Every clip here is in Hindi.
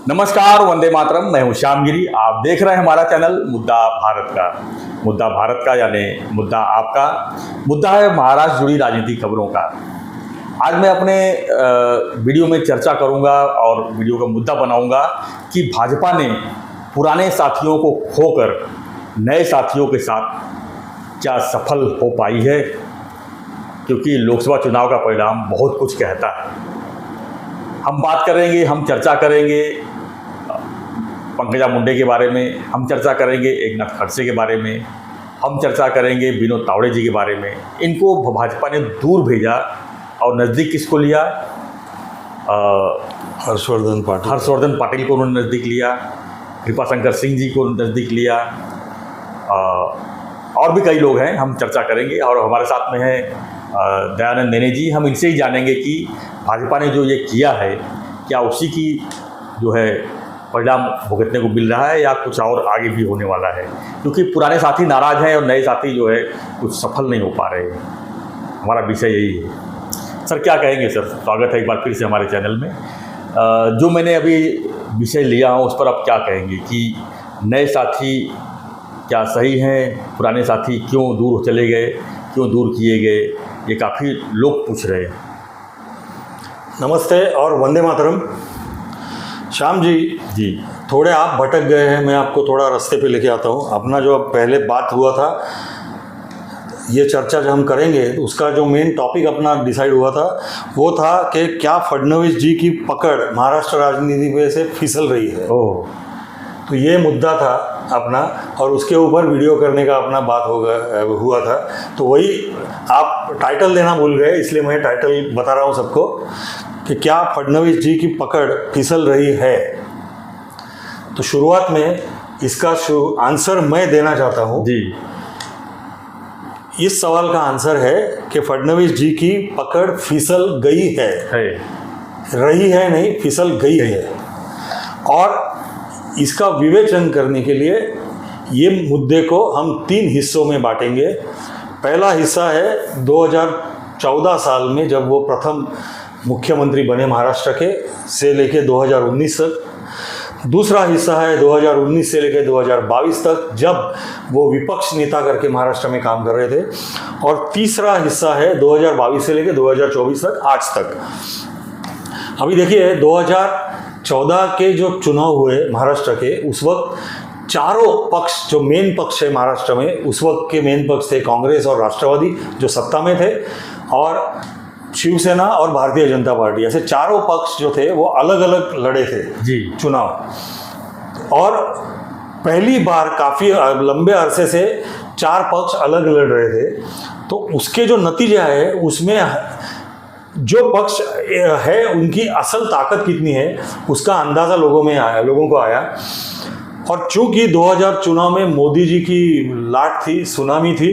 नमस्कार, वंदे मातरम। मैं हूं श्यामगिरी। आप देख रहे हैं हमारा चैनल मुद्दा भारत का। मुद्दा भारत का यानी मुद्दा आपका मुद्दा है महाराष्ट्र जुड़ी राजनीतिक खबरों का। आज मैं अपने वीडियो में चर्चा करूंगा और वीडियो का मुद्दा बनाऊंगा कि भाजपा ने पुराने साथियों को खोकर नए साथियों के साथ क्या सफल हो पाई है, क्योंकि लोकसभा चुनाव का परिणाम बहुत कुछ कहता है। हम बात करेंगे, हम चर्चा करेंगे पंकजा मुंडे के बारे में, हम चर्चा करेंगे एकनाथ खड़से के बारे में, हम चर्चा करेंगे विनोद तावड़े जी के बारे में। इनको भाजपा ने दूर भेजा और नज़दीक किसको लिया? हर्षवर्धन पाटिल को उन्होंने नज़दीक लिया, कृपाशंकर सिंह जी को नज़दीक लिया, और भी कई लोग हैं, हम चर्चा करेंगे। और हमारे साथ में है दयानंद नेने जी। हम इनसे ही जानेंगे कि भाजपा ने जो ये किया है क्या उसी की जो है परिणाम भुगतने को मिल रहा है या कुछ और आगे भी होने वाला है, क्योंकि पुराने साथी नाराज़ हैं और नए साथी जो है कुछ सफल नहीं हो पा रहे हैं। हमारा विषय यही है। सर क्या कहेंगे? सर स्वागत है एक बार फिर से हमारे चैनल में। जो मैंने अभी विषय लिया हूँ उस पर आप क्या कहेंगे कि नए साथी क्या सही हैं, पुराने साथी क्यों दूर चले गए, क्यों दूर किए गए, ये काफ़ी लोग पूछ रहे हैं। नमस्ते और वंदे मातरम। श्याम जी थोड़े आप भटक गए हैं, मैं आपको थोड़ा रास्ते पे लेके आता हूँ। अपना जो पहले बात हुआ था, ये चर्चा जो हम करेंगे उसका जो मेन टॉपिक अपना डिसाइड हुआ था वो था कि क्या फडणवीस जी की पकड़ महाराष्ट्र राजनीति पे से फिसल रही है। तो ये मुद्दा था अपना, और उसके ऊपर वीडियो करने का अपना बात हुआ था। तो वही आप टाइटल देना भूल गए, इसलिए मैं टाइटल बता रहा हूँ सबको कि क्या फडणवीस जी की पकड़ फिसल रही है। तो शुरुआत में इसका आंसर मैं देना चाहता हूँ जी। इस सवाल का आंसर है कि फडणवीस जी की पकड़ फिसल गई है। रही है नहीं, फिसल गई है। और इसका विवेचन करने के लिए ये मुद्दे को हम 3 हिस्सों में बांटेंगे। पहला हिस्सा है 2014 साल में जब वो प्रथम मुख्यमंत्री बने महाराष्ट्र के, से लेके 2019 तक। दूसरा हिस्सा है 2019 से लेकर 2022 तक, जब वो विपक्ष नेता करके महाराष्ट्र में काम कर रहे थे। और तीसरा हिस्सा है 2022 से लेकर 2024 तक, आज तक। अभी देखिए 2014 के जो चुनाव हुए महाराष्ट्र के, उस वक्त चारों पक्ष जो मेन पक्ष है महाराष्ट्र में, उस वक्त के मेन पक्ष थे कांग्रेस और राष्ट्रवादी जो सत्ता में थे, और शिवसेना और भारतीय जनता पार्टी। ऐसे चारों पक्ष जो थे वो अलग अलग लड़े थे जी चुनाव। और पहली बार काफ़ी लंबे अरसे से 4 पक्ष अलग लड़ रहे थे। तो उसके जो नतीजा है उसमें जो पक्ष है उनकी असल ताकत कितनी है उसका अंदाज़ा लोगों को आया। और चूंकि 2000 चुनाव में मोदी जी की लाट थी, सुनामी थी,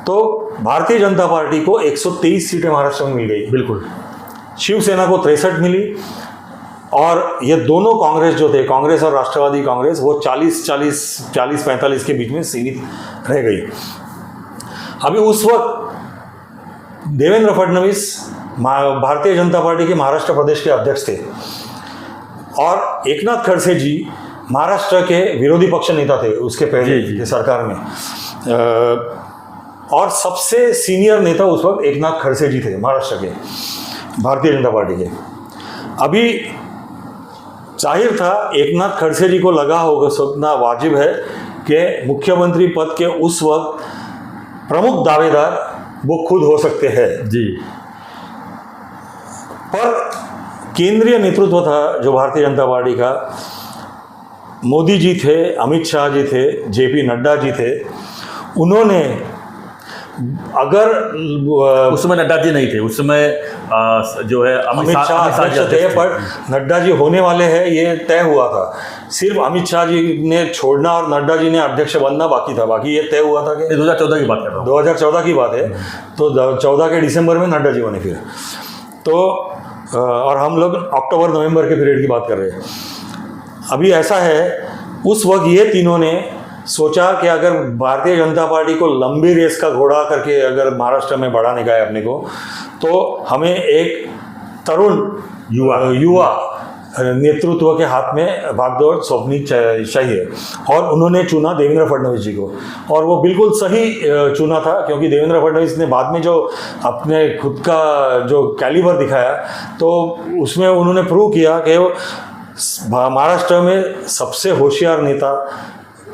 तो भारतीय जनता पार्टी को 123 सीटें महाराष्ट्र में मिल गई। बिल्कुल। शिवसेना को 63 मिली, और ये दोनों कांग्रेस जो थे, कांग्रेस और राष्ट्रवादी कांग्रेस, वो 40-45 के बीच में सीमित रह गई। अभी उस वक्त देवेंद्र फडणवीस भारतीय जनता पार्टी के महाराष्ट्र प्रदेश के अध्यक्ष थे, और एकनाथ खड़से जी महाराष्ट्र के विरोधी पक्ष नेता थे उसके पहले की सरकार में। और सबसे सीनियर नेता उस वक्त एकनाथ खड़से जी थे महाराष्ट्र के, भारतीय जनता पार्टी के। अभी जाहिर था एकनाथ खड़से जी को लगा होगा, सोचना वाजिब है कि मुख्यमंत्री पद के उस वक्त प्रमुख दावेदार वो खुद हो सकते हैं जी। पर केंद्रीय नेतृत्व था जो भारतीय जनता पार्टी का, मोदी जी थे, अमित शाह जी थे, जेपी नड्डा जी थे। उन्होंने अगर उस समय नड्डा जी नहीं थे, उस समय जो है अमित शाह जी थे, पर नड्डा जी होने वाले हैं ये तय हुआ था। सिर्फ अमित शाह जी ने छोड़ना और नड्डा जी ने अध्यक्ष बनना बाकी था। बाकी ये तय हुआ था कि 2014 की बात कर रहा हूँ, 2014 की बात है। तो 14 के दिसंबर में नड्डा जी बने फिर तो, और हम लोग अक्टूबर नवंबर के पीरियड की बात कर रहे हैं। अभी ऐसा है, उस वक्त ये तीनों ने सोचा कि अगर भारतीय जनता पार्टी को लंबी रेस का घोड़ा करके अगर महाराष्ट्र में बढ़ाने का है अपने को, तो हमें एक तरुण युवा नेतृत्व के हाथ में भागदौड़ सौंपनी चाहिए, और उन्होंने चुना देवेंद्र फडणवीस जी को, और वो बिल्कुल सही चुना था, क्योंकि देवेंद्र फडणवीस ने बाद में जो अपने खुद का जो कैलिबर दिखाया, तो उसमें उन्होंने प्रूव किया कि वो महाराष्ट्र में सबसे होशियार नेता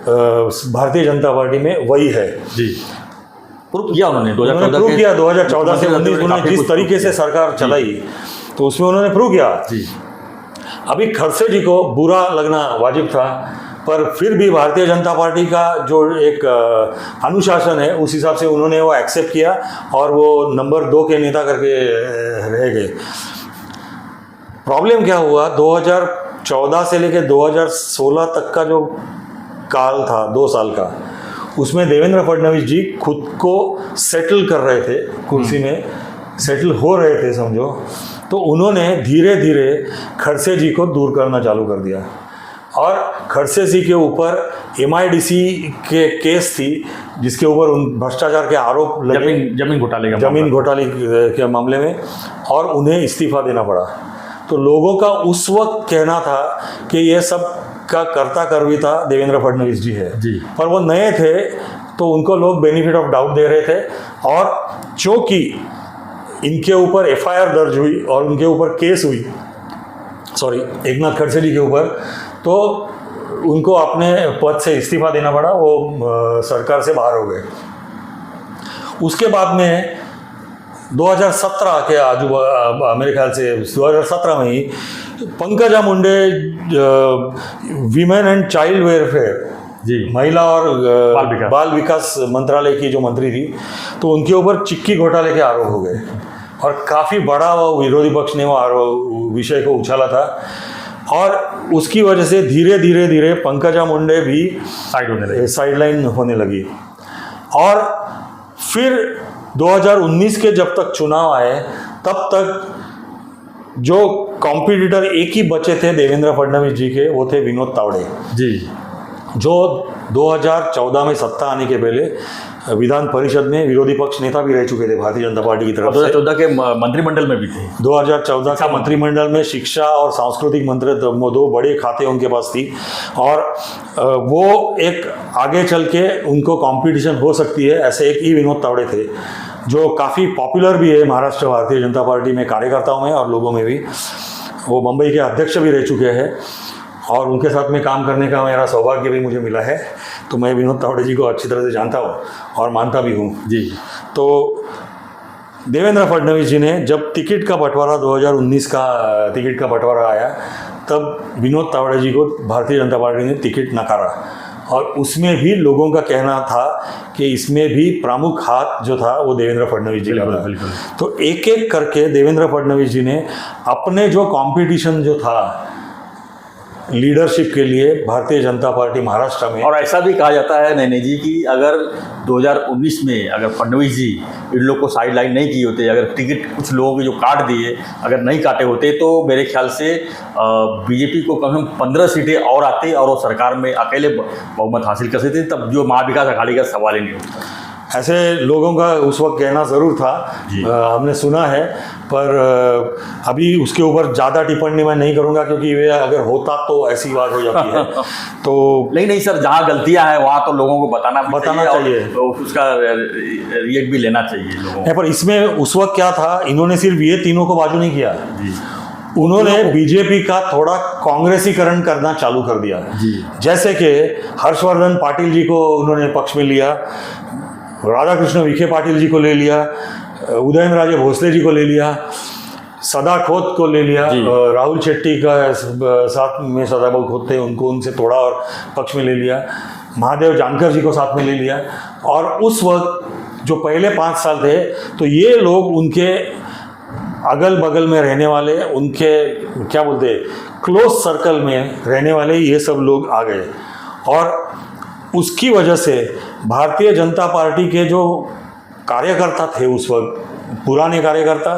भारतीय जनता पार्टी में वही है। जी, प्रूव किया उन्होंने 2014 से 19 उन्होंने जिस तरीके से सरकार चलाई, तो उसमें उन्होंने प्रूव किया। जी, अभी खड़से जी को बुरा लगना वाजिब था, पर फिर भी भारतीय जनता पार्टी का जो एक अनुशासन है, उस हिसाब से उन्होंने वो एक्सेप्ट किया और वो नंबर 2 के नेता करके रह गए। प्रॉब्लम क्या हुआ, 2014 से लेकर 2016 तक का जो काल था 2 साल का, उसमें देवेंद्र फडणवीस जी खुद को सेटल कर रहे थे, कुर्सी में सेटल हो रहे थे समझो, तो उन्होंने धीरे धीरे खड़से जी को दूर करना चालू कर दिया, और खड़से जी के ऊपर MIDC के केस थी, जिसके ऊपर उन भ्रष्टाचार के आरोप लगे, जमीन घोटाले के मामले में, और उन्हें इस्तीफा देना पड़ा। तो लोगों का उस वक्त कहना था कि ये सब का कर्ता कर्वी था देवेंद्र फडणवीस जी है जी, पर वो नए थे, तो उनको लोग बेनिफिट ऑफ डाउट दे रहे थे, और चूँकि इनके ऊपर FIR दर्ज हुई और उनके ऊपर केस हुई, एकनाथ खड़से जी के ऊपर, तो उनको अपने पद से इस्तीफा देना पड़ा, वो सरकार से बाहर हो गए। उसके बाद में 2017 के आजू मेरे ख्याल से 2017 में ही Pankaja Munde women and child welfare, जी, महिला और बाल विकास मंत्रालय की जो मंत्री थी, तो उनके ऊपर चिक्की घोटाले के आरोप हो गए, और काफ़ी बड़ा वो विरोधी पक्ष ने वो विषय को उछाला था, और उसकी वजह से धीरे धीरे पंकजा मुंडे भी साइडलाइन होने लगी। और फिर 2019 के जब तक चुनाव आए, तब तक जो कॉम्पिटिटर एक ही बचे थे देवेंद्र फडणवीस जी के, वो थे विनोद तावड़े जी, जो 2014 में सत्ता आने के पहले विधान परिषद में विरोधी पक्ष नेता भी रह चुके थे भारतीय जनता पार्टी की तरफ से। 2014 के मंत्रिमंडल में भी थे। 2014 का मंत्रिमंडल में शिक्षा और सांस्कृतिक मंत्री, 2 बड़े खाते उनके पास थी, और वो एक आगे चल के उनको कंपटीशन हो सकती है, ऐसे एक ही विनोद तावड़े थे, जो काफ़ी पॉपुलर भी है महाराष्ट्र भारतीय जनता पार्टी में, कार्यकर्ताओं में और लोगों में भी। वो मुंबई के अध्यक्ष भी रह चुके हैं, और उनके साथ में काम करने का मेरा सौभाग्य भी मुझे मिला है, तो मैं विनोद तावड़े जी को अच्छी तरह से जानता हूँ और मानता भी हूँ जी। तो देवेंद्र फडणवीस जी ने जब टिकट का बंटवारा 2019 का टिकट का बंटवारा आया, तब विनोद तावड़े जी को भारतीय जनता पार्टी ने टिकट नकारा, और उसमें भी लोगों का कहना था कि इसमें भी प्रमुख हाथ जो था वो देवेंद्र फडणवीस जी का था। तो एक एक करके देवेंद्र फडणवीस जी ने अपने जो कंपटीशन जो था लीडरशिप के लिए भारतीय जनता पार्टी महाराष्ट्र में, और ऐसा भी कहा जाता है नैने जी कि अगर 2019 में अगर फडणवीस जी इन लोग को साइड लाइन नहीं किए होते, अगर टिकट कुछ लोगों के जो काट दिए अगर नहीं काटे होते, तो मेरे ख्याल से बीजेपी को कम से कम 15 सीटें और आती और वो सरकार में अकेले बहुमत हासिल कर सकते, तब जो महाविकास अघाड़ी का सवाल ही नहीं होता। ऐसे लोगों का उस वक्त कहना ज़रूर था, हमने सुना है, पर अभी उसके ऊपर ज़्यादा टिप्पणी मैं नहीं करूँगा, क्योंकि वे अगर होता तो ऐसी बात हो जाती है। तो नहीं सर, जहाँ गलतियाँ हैं वहाँ तो लोगों को बताना चाहिए। तो उसका रिएक्ट भी लेना चाहिए लोगों को। पर इसमें उस वक्त क्या था, इन्होंने सिर्फ ये तीनों को बाजू नहीं किया जी, उन्होंने बीजेपी का थोड़ा कांग्रेसीकरण करना चालू कर दिया जी। जैसे कि हर्षवर्धन पाटिल जी को उन्होंने पक्ष में लिया, राधाकृष्ण विखे पाटिल जी को ले लिया, उदयनराजे भोसले जी को ले लिया, सदा खोत को ले लिया, राहुल शेट्टी का साथ में सदाबाबू खोत थे, उनको उनसे थोड़ा और पक्ष में ले लिया, महादेव जानकर जी को साथ में ले लिया। और उस वक्त जो पहले 5 साल थे, तो ये लोग उनके अगल बगल में रहने वाले, उनके क्या बोलते क्लोज सर्कल में रहने वाले ये सब लोग आ गए, और उसकी वजह से भारतीय जनता पार्टी के जो कार्यकर्ता थे उस वक्त, पुराने कार्यकर्ता,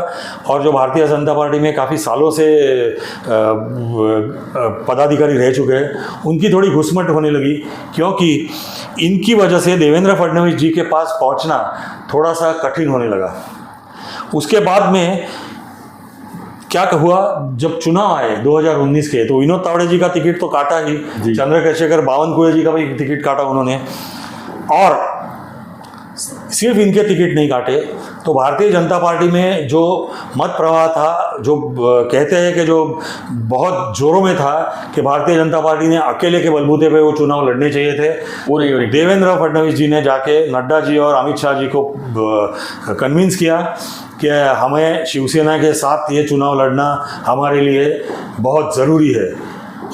और जो भारतीय जनता पार्टी में काफ़ी सालों से पदाधिकारी रह चुके हैं, उनकी थोड़ी घुसमट होने लगी, क्योंकि इनकी वजह से देवेंद्र फडणवीस जी के पास पहुंचना थोड़ा सा कठिन होने लगा। उसके बाद में क्या हुआ, जब चुनाव आए 2019 के, तो विनोद तावड़े जी का टिकट तो काटा ही, चंद्रशेखर बावनकुळे जी का भी टिकट काटा उन्होंने, और सिर्फ इनके टिकट नहीं काटे तो भारतीय जनता पार्टी में जो मत प्रवाह था, जो कहते हैं कि जो बहुत जोरों में था कि भारतीय जनता पार्टी ने अकेले के बलबूते पे वो चुनाव लड़ने चाहिए थे, वो देवेंद्र फडणवीस जी ने जाके नड्डा जी और अमित शाह जी को कन्विंस किया कि हमें शिवसेना के साथ ये चुनाव लड़ना हमारे लिए बहुत ज़रूरी है।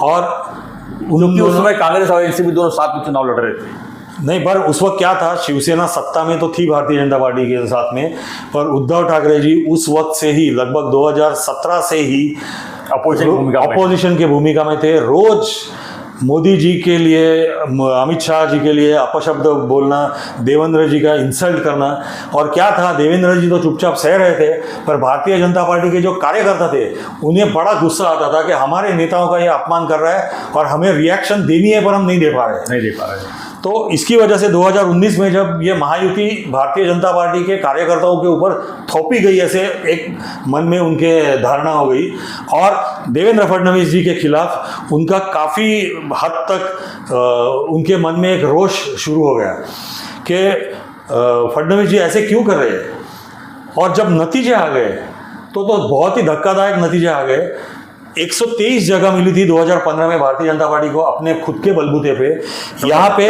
और उस समय कांग्रेस और एनसीपी दोनों साथ में चुनाव लड़ रहे थे। नहीं, पर उस वक्त क्या था, शिवसेना सत्ता में तो थी भारतीय जनता पार्टी के साथ में, पर उद्धव ठाकरे जी उस वक्त से ही, लगभग 2017 से ही अपोजिशन की भूमिका में थे। रोज मोदी जी के लिए, अमित शाह जी के लिए अपशब्द बोलना, देवेंद्र जी का इंसल्ट करना। और क्या था, देवेंद्र जी तो चुपचाप सह रहे थे, पर भारतीय जनता पार्टी के जो कार्यकर्ता थे उन्हें बड़ा गुस्सा आता था कि हमारे नेताओं का ये अपमान कर रहा है और हमें रिएक्शन देनी है पर हम नहीं दे पा रहे। तो इसकी वजह से 2019 में जब ये महायुति भारतीय जनता पार्टी के कार्यकर्ताओं के ऊपर थोपी गई, ऐसे एक मन में उनके धारणा हो गई, और देवेंद्र फडणवीस जी के खिलाफ उनका काफ़ी हद तक उनके मन में एक रोष शुरू हो गया कि फडणवीस जी ऐसे क्यों कर रहे हैं। और जब नतीजे आ गए तो बहुत ही धक्कादायक नतीजे आ गए। 123 जगह मिली थी 2015 में भारतीय जनता पार्टी को अपने खुद के बलबूते पे, यहाँ पे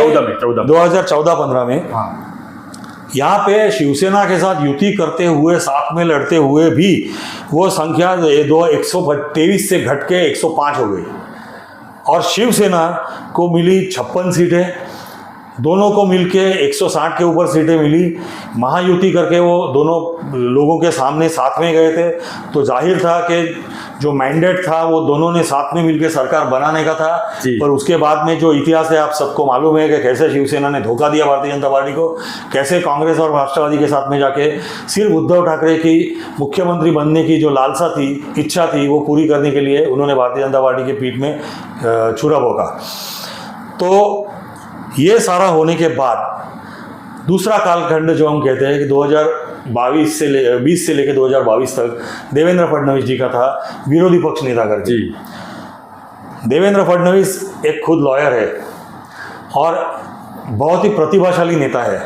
2014-15 में, यहाँ पे शिवसेना के साथ युति करते हुए, साथ में लड़ते हुए भी वो संख्या 123 से घट के 105 हो गई, और शिवसेना को मिली 56 सीटें, दोनों को मिलके 160 के ऊपर सीटें मिली। महायुति करके वो दोनों लोगों के सामने साथ में गए थे, तो जाहिर था कि जो मैंडेट था वो दोनों ने साथ में मिलकर सरकार बनाने का था। पर उसके बाद में जो इतिहास है आप सबको मालूम है कि कैसे शिवसेना ने धोखा दिया भारतीय जनता पार्टी को, कैसे कांग्रेस और राष्ट्रवादी के साथ में जाके सिर्फ उद्धव ठाकरे की मुख्यमंत्री बनने की जो लालसा थी, इच्छा थी, वो पूरी करने के लिए उन्होंने भारतीय जनता पार्टी के पीठ में छुरा भोंका। तो ये सारा होने के बाद दूसरा कालखंड जो हम कहते हैं कि 2020 से लेकर 2022 तक देवेंद्र फडणवीस जी का था विरोधी पक्ष नेता करके। देवेंद्र फडणवीस एक खुद लॉयर है और बहुत ही प्रतिभाशाली नेता है,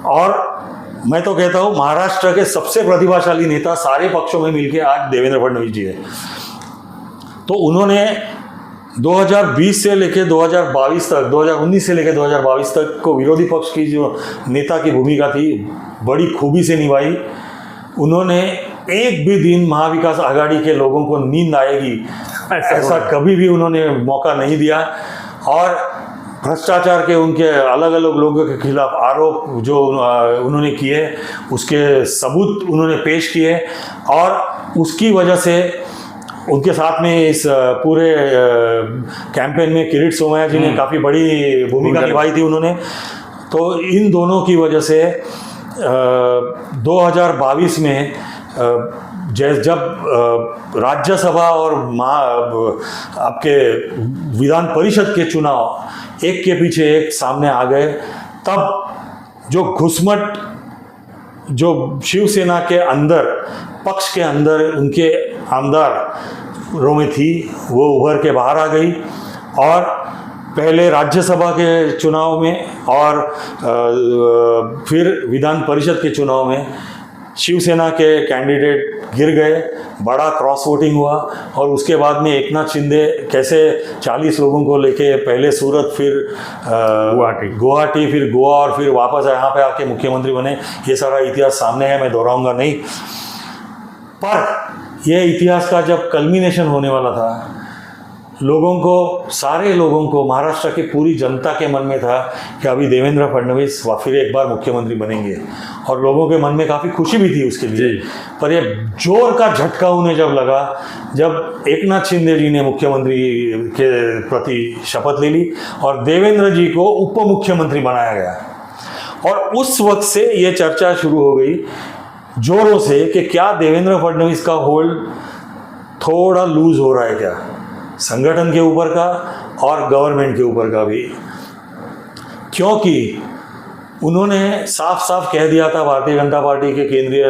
और मैं तो कहता हूँ महाराष्ट्र के सबसे प्रतिभाशाली नेता सारे पक्षों में मिलकर आज देवेंद्र फडणवीस जी है। तो उन्होंने 2020 से लेकर 2022 तक, 2019 से लेकर 2022 तक को विरोधी पक्ष की जो नेता की भूमिका थी बड़ी खूबी से निभाई। उन्होंने एक भी दिन महाविकास आघाड़ी के लोगों को नींद आएगी ऐसा कभी भी उन्होंने मौका नहीं दिया, और भ्रष्टाचार के उनके अलग अलग लोगों के खिलाफ आरोप जो उन्होंने किए उसके सबूत उन्होंने पेश किए, और उसकी वजह से उनके साथ में इस पूरे कैंपेन में किरीट सोमैया जी ने काफ़ी बड़ी भूमिका निभाई थी उन्होंने। तो इन दोनों की वजह से 2022 में जब राज्यसभा और आपके विधान परिषद के चुनाव एक के पीछे एक सामने आ गए, तब जो घुसमट जो शिवसेना के अंदर, पक्ष के अंदर उनके आमदारों में थी वो उभर के बाहर आ गई, और पहले राज्यसभा के चुनाव में और फिर विधान परिषद के चुनाव में शिवसेना के कैंडिडेट गिर गए, बड़ा क्रॉस वोटिंग हुआ, और उसके बाद में एकनाथ शिंदे कैसे 40 लोगों को लेके पहले सूरत, फिर गुवाहाटी, फिर गोवा, और फिर वापस यहाँ पे आके मुख्यमंत्री बने। ये सारा इतिहास सामने है, मैं दोहराऊंगा नहीं। पर यह इतिहास का जब कल्मिनेशन होने वाला था, लोगों को, सारे लोगों को, महाराष्ट्र की पूरी जनता के मन में था कि अभी देवेंद्र फडणवीस फिर एक बार मुख्यमंत्री बनेंगे, और लोगों के मन में काफ़ी खुशी भी थी उसके लिए। पर ये जोर का झटका उन्हें जब लगा, जब एकनाथ शिंदे जी ने मुख्यमंत्री के प्रति शपथ ले ली और देवेंद्र जी को उप मुख्यमंत्री बनाया गया, और उस वक्त से ये चर्चा शुरू हो गई जोरों से कि क्या देवेंद्र फडणवीस का होल्ड थोड़ा लूज हो रहा है क्या, संगठन के ऊपर का और गवर्नमेंट के ऊपर का भी। क्योंकि उन्होंने साफ साफ कह दिया था भारतीय जनता पार्टी के केंद्रीय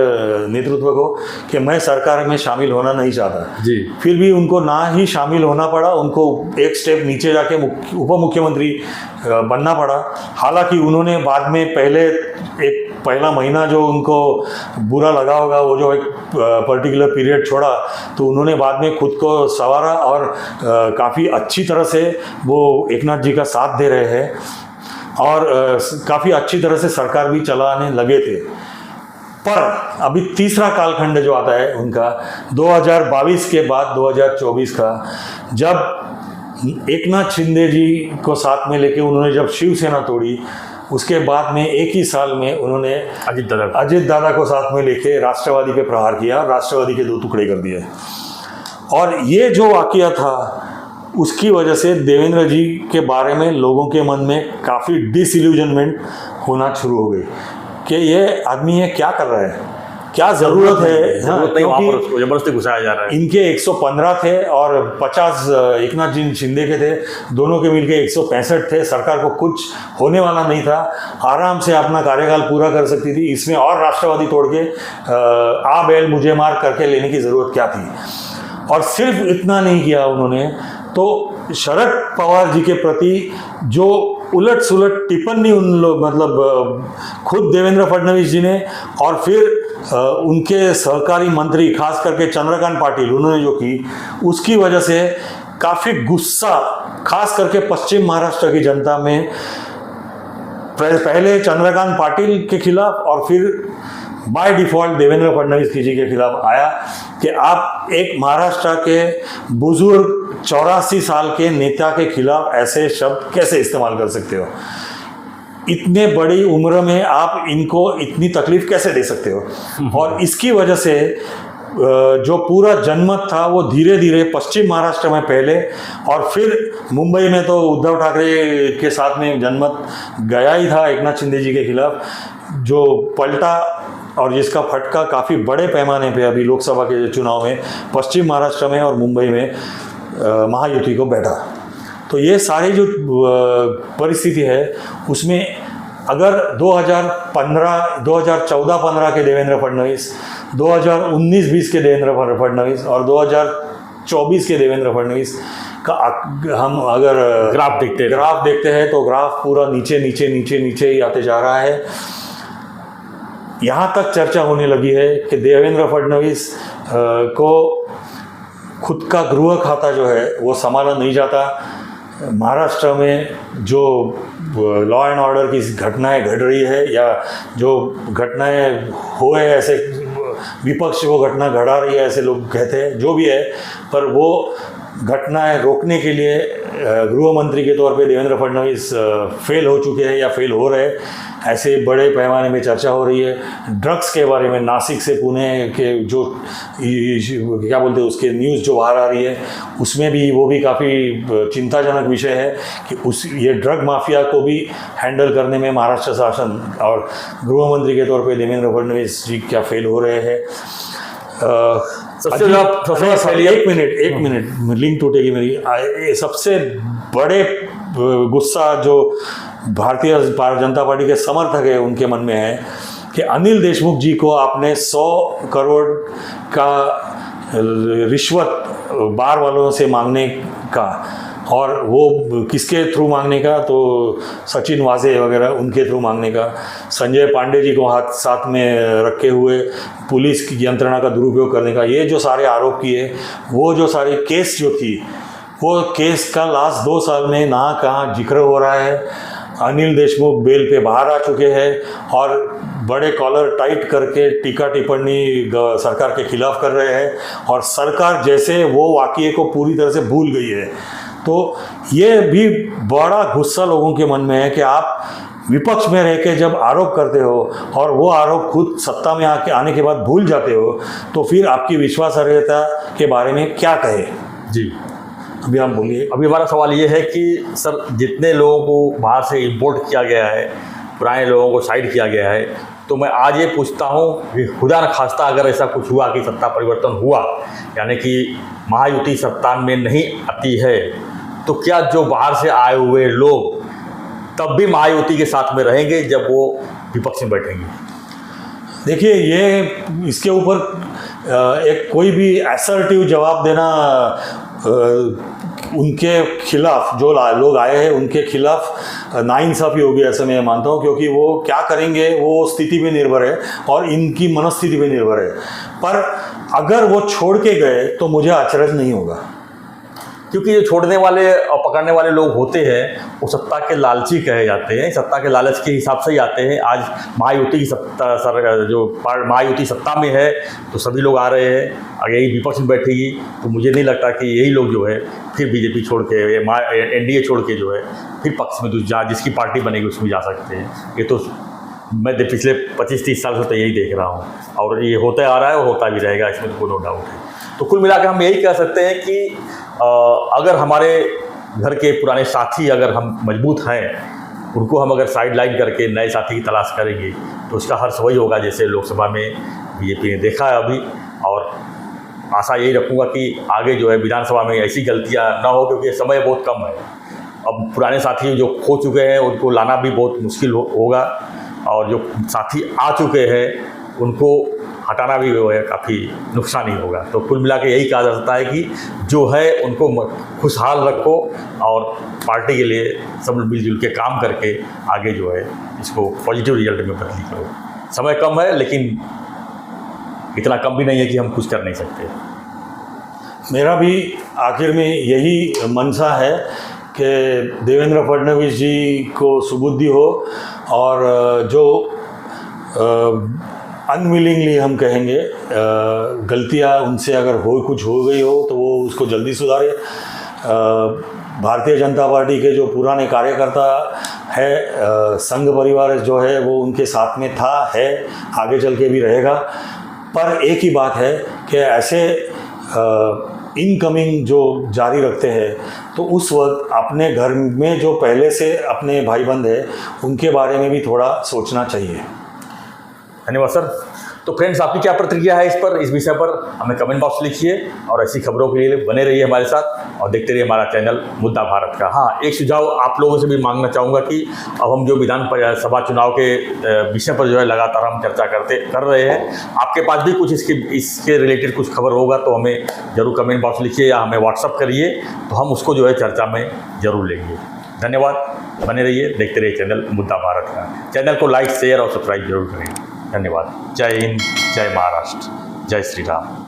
नेतृत्व को कि मैं सरकार में शामिल होना नहीं चाहता जी। फिर भी उनको ना ही शामिल होना पड़ा, उनको एक स्टेप नीचे जाके उप मुख्यमंत्री बनना पड़ा। हालांकि उन्होंने बाद में पहला महीना जो उनको बुरा लगा होगा, वो जो एक पर्टिकुलर पीरियड छोड़ा, तो उन्होंने बाद में खुद को संवारा और काफ़ी अच्छी तरह से वो एकनाथ जी का साथ दे रहे हैं और काफ़ी अच्छी तरह से सरकार भी चलाने लगे थे। पर अभी तीसरा कालखंड जो आता है उनका 2022 के बाद 2024 का, जब एकनाथ शिंदे जी को साथ में लेके उन्होंने जब शिवसेना तोड़ी, उसके बाद में एक ही साल में उन्होंने अजित दादा को साथ में लेके राष्ट्रवादी पे प्रहार किया, राष्ट्रवादी के 2 टुकड़े कर दिए। और ये जो वाकया था उसकी वजह से देवेंद्र जी के बारे में लोगों के मन में काफ़ी डिसइल्यूजनमेंट होना शुरू हो गई कि ये आदमी ये क्या कर रहा है, क्या ज़रूरत है। क्योंकि जबरदस्ती घुसाया जा रहा है। इनके 115 थे और 50 एकनाथ जी शिंदे के थे, दोनों के मिलके 165 थे। सरकार को कुछ होने वाला नहीं था, आराम से अपना कार्यकाल पूरा कर सकती थी। इसमें और राष्ट्रवादी तोड़ के आ बैल मुझे मार करके लेने की ज़रूरत क्या थी। और सिर्फ इतना नहीं किया उन्होंने, तो शरद पवार जी के प्रति जो उलट सुलट टिप्पणी उन लोग मतलब खुद देवेंद्र फडणवीस जी ने और फिर उनके सहकारी मंत्री खास करके चंद्रकांत पाटिल उन्होंने जो की, उसकी वजह से काफ़ी गुस्सा खास करके पश्चिम महाराष्ट्र की जनता में पहले चंद्रकांत पाटिल के खिलाफ और फिर बाय डिफ़ॉल्ट देवेंद्र फडणवीस जी के खिलाफ आया कि आप एक महाराष्ट्र के बुजुर्ग 84 साल के नेता के खिलाफ ऐसे शब्द कैसे इस्तेमाल कर सकते हो, इतने बड़ी उम्र में आप इनको इतनी तकलीफ कैसे दे सकते हो। और इसकी वजह से जो पूरा जनमत था वो धीरे धीरे पश्चिम महाराष्ट्र में पहले और फिर मुंबई में तो उद्धव ठाकरे के साथ में जनमत गया ही था एकनाथ शिंदे जी के खिलाफ, जो पलटा और जिसका फटका काफ़ी बड़े पैमाने पे अभी लोकसभा के चुनाव में पश्चिम महाराष्ट्र में और मुंबई में महायुति को बैठा। तो ये सारी जो परिस्थिति है उसमें अगर 2014-15 के देवेंद्र फडणवीस, 2019-20 के देवेंद्र फडणवीस और 2024 के देवेंद्र फडणवीस का हम अगर ग्राफ देखते हैं तो ग्राफ पूरा नीचे नीचे नीचे नीचे ही आते जा रहा है। यहाँ तक चर्चा होने लगी है कि देवेंद्र फडणवीस को खुद का गृह खाता जो है वो संभाला नहीं जाता। महाराष्ट्र में जो लॉ एंड ऑर्डर की घटनाएं घट रही है या जो घटनाएं हुए ऐसे विपक्ष वो घटना घड़ा रही है ऐसे लोग कहते हैं, जो भी है, पर वो घटनाएं रोकने के लिए गृह मंत्री के तौर पे देवेंद्र फडणवीस फेल हो चुके हैं या फेल हो रहे, ऐसे बड़े पैमाने में चर्चा हो रही है। ड्रग्स के बारे में नासिक से पुणे के जो क्या बोलते हैं उसके न्यूज़ जो बाहर आ रही है उसमें भी वो भी काफ़ी चिंताजनक विषय है कि ये ड्रग माफिया को भी हैंडल करने में महाराष्ट्र शासन और गृह मंत्री के तौर पे देवेंद्र फडणवीस जी क्या फेल हो रहे हैं। एक मिनट लिंक टूटेगी मेरी। सबसे बड़े गुस्सा जो भारतीय जनता पार्टी के समर्थक है उनके मन में है कि अनिल देशमुख जी को आपने 100 करोड़ का रिश्वत बार वालों से मांगने का, और वो किसके थ्रू मांगने का, तो सचिन वाजे वगैरह उनके थ्रू मांगने का, संजय पांडे जी को साथ में रखे हुए पुलिस की यंत्रणा का दुरुपयोग करने का, ये जो सारे आरोप किए, वो जो सारे केस जो थी, वो केस का लास्ट 2 साल में ना कहाँ जिक्र हो रहा है। अनिल देशमुख बेल पे बाहर आ चुके हैं और बड़े कॉलर टाइट करके टीका टिप्पणी सरकार के खिलाफ कर रहे हैं और सरकार जैसे वो वाकये को पूरी तरह से भूल गई है। तो ये भी बड़ा गुस्सा लोगों के मन में है कि आप विपक्ष में रह के जब आरोप करते हो और वो आरोप खुद सत्ता में आने के बाद भूल जाते हो, तो फिर आपकी विश्वासार्हता के बारे में क्या कहे। जी, अभी आप बोलिए। अभी हमारा सवाल ये है कि सर, जितने लोगों को बाहर से इंपोर्ट किया गया है, पुराने लोगों को साइड किया गया है, तो मैं आज ये पूछता हूँ कि खुदा न खास्ता अगर ऐसा कुछ हुआ कि सत्ता परिवर्तन हुआ, यानी कि महायुति सत्ता में नहीं आती है, तो क्या जो बाहर से आए हुए लोग तब भी महायुति के साथ में रहेंगे जब वो विपक्ष में बैठेंगे। देखिए, ये इसके ऊपर एक कोई भी असर्टिव जवाब देना उनके खिलाफ, जो लोग आए हैं उनके खिलाफ नाइंसाफ़ी होगी, ऐसा मैं मानता हूँ, क्योंकि वो क्या करेंगे वो स्थिति पे निर्भर है और इनकी मनस्थिति पे निर्भर है। पर अगर वो छोड़ के गए तो मुझे अचरज नहीं होगा, क्योंकि जो छोड़ने वाले और पकड़ने वाले लोग होते हैं वो सत्ता के लालची कहे जाते हैं, सत्ता के लालच के हिसाब से ही आते हैं। आज महायुति की महायुति सत्ता में है तो सभी लोग आ रहे हैं, अगर यही विपक्ष में बैठेगी तो मुझे नहीं लगता कि यही लोग जो है फिर बीजेपी छोड़ के, एनडीए छोड़ के जो है फिर पक्ष में जिसकी पार्टी बनेगी उसमें जा सकते हैं। ये तो मैं पिछले 25-30 साल से तो यही देख रहा हूँ और ये होता आ रहा है और होता भी रहेगा, इसमें तो कोई नो डाउट है। तो कुल मिलाकर हम यही कह सकते हैं कि अगर हमारे घर के पुराने साथी अगर हम मजबूत हैं, उनको हम अगर साइड लाइन करके नए साथी की तलाश करेंगे तो उसका हर्ष वही होगा जैसे लोकसभा में बीजेपी ने देखा है अभी। और आशा यही रखूँगा कि आगे जो है विधानसभा में ऐसी गलतियाँ ना हो, क्योंकि समय बहुत कम है। अब पुराने साथी जो खो चुके हैं उनको लाना भी बहुत मुश्किल होगा और जो साथी आ चुके हैं उनको हटाना भी जो है काफ़ी नुकसान ही होगा। तो कुल मिला के यही कहा जा सकता है कि जो है उनको खुशहाल रखो और पार्टी के लिए सब मिलजुल के काम करके आगे जो है इसको पॉजिटिव रिजल्ट में बदली करो। समय कम है लेकिन इतना कम भी नहीं है कि हम कुछ कर नहीं सकते। मेरा भी आखिर में यही मनसा है कि देवेंद्र फडणवीस जी को सुबुद्धि हो और जो अनविलिंगली हम कहेंगे गलतियां उनसे अगर कुछ हो गई हो तो वो उसको जल्दी सुधारे। भारतीय जनता पार्टी के जो पुराने कार्यकर्ता है, संघ परिवार जो है वो उनके साथ में था, है, आगे चल के भी रहेगा। पर एक ही बात है कि ऐसे इनकमिंग जो जारी रखते हैं तो उस वक्त अपने घर में जो पहले से अपने भाई बंद है उनके बारे में भी थोड़ा सोचना चाहिए। धन्यवाद सर। तो फ्रेंड्स, आपकी क्या प्रतिक्रिया है इस विषय पर हमें कमेंट बॉक्स लिखिए और ऐसी खबरों के लिए बने रहिए हमारे साथ और देखते रहिए हमारा चैनल मुद्दा भारत का। हाँ, एक सुझाव आप लोगों से भी मांगना चाहूँगा कि अब हम जो विधानसभा चुनाव के विषय पर जो है लगातार हम चर्चा कर रहे हैं, आपके पास भी कुछ इसके रिलेटेड कुछ खबर होगा तो हमें ज़रूर कमेंट बॉक्स लिखिए या हमें व्हाट्सअप करिए, तो हम उसको जो है चर्चा में ज़रूर लेंगे। धन्यवाद, बने रहिए, देखते रहिए चैनल मुद्दा भारत का। चैनल को लाइक, शेयर और सब्सक्राइब जरूर करें। धन्यवाद। जय हिंद, जय महाराष्ट्र, जय श्री राम।